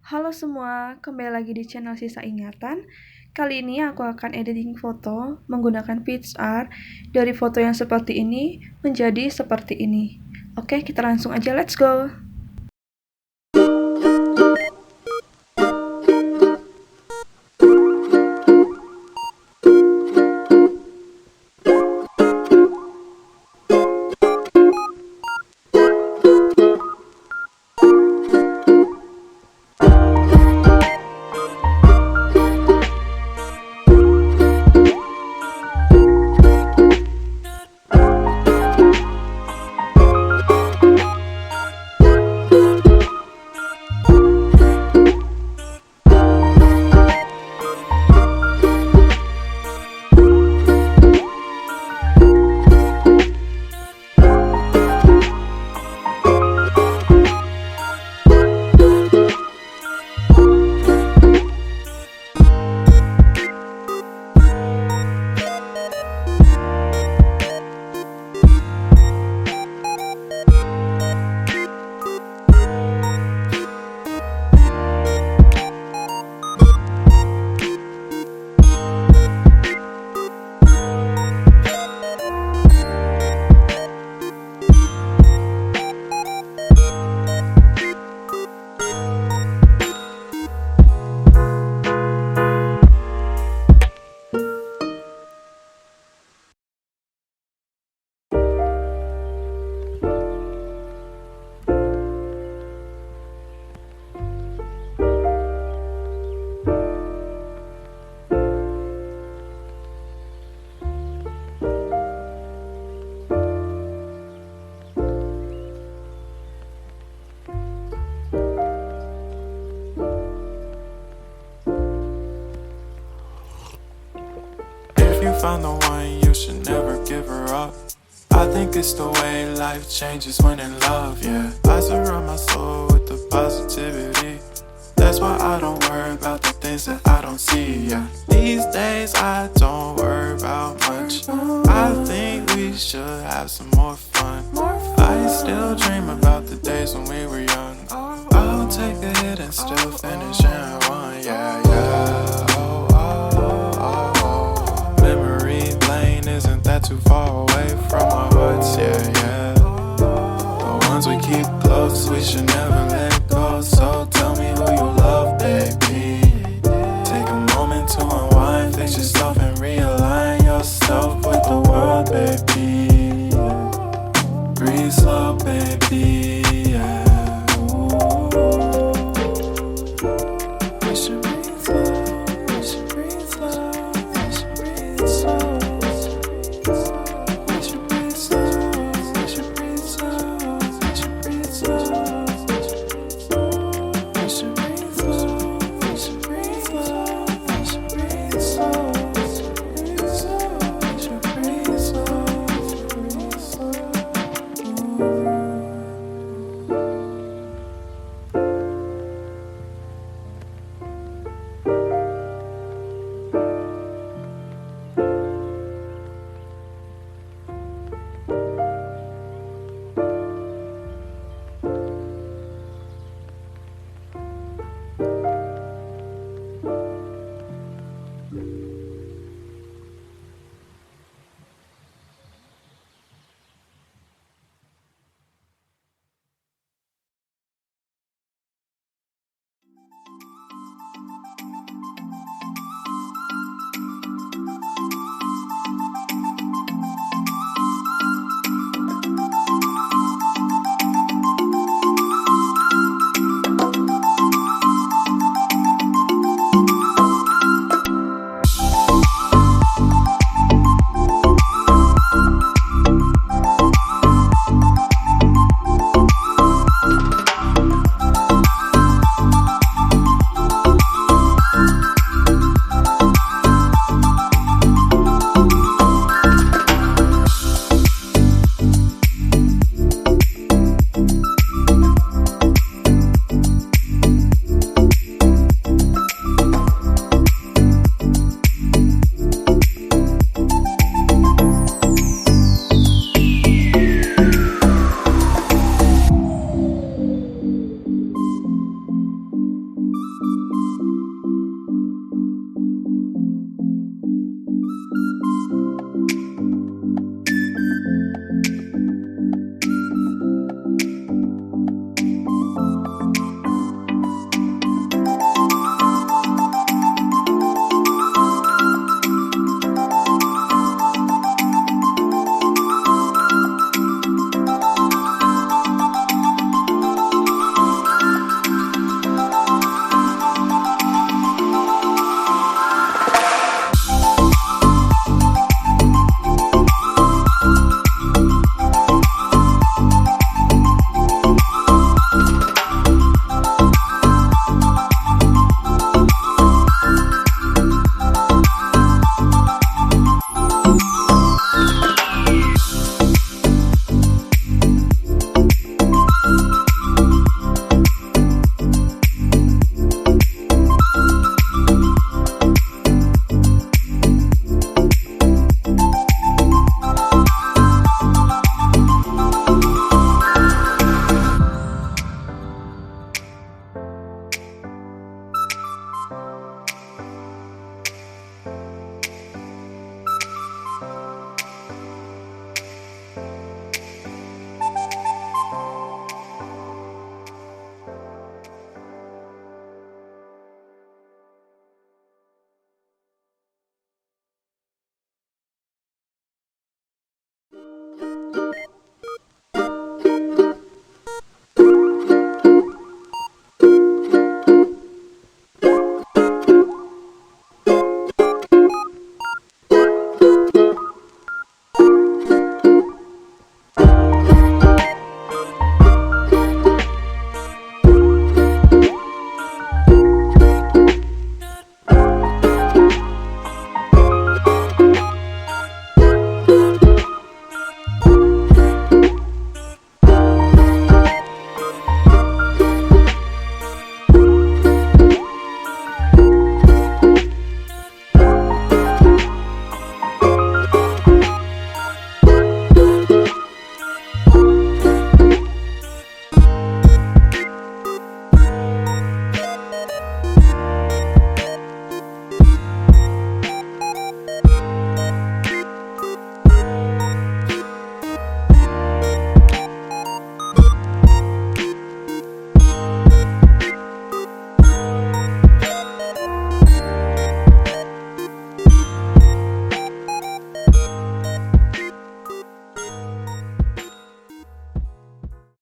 Halo semua, kembali lagi di channel Sisa Ingatan. Kali ini aku akan editing foto menggunakan Picsart dari foto yang seperti ini menjadi seperti ini. Oke, kita langsung aja, let's go! If you find the one, you should never give her up. I think it's the way life changes when in love, yeah. I surround my soul with the positivity. That's why I don't worry about the things that I don't see, yeah. These days I don't worry about much. I think we should have some more fun. I still dream about the days when we were young. I'll take a hit and still finish in one, yeah, yeah. Memory lane isn't that too far away from our hearts, yeah, yeah. The ones we keep close, we should never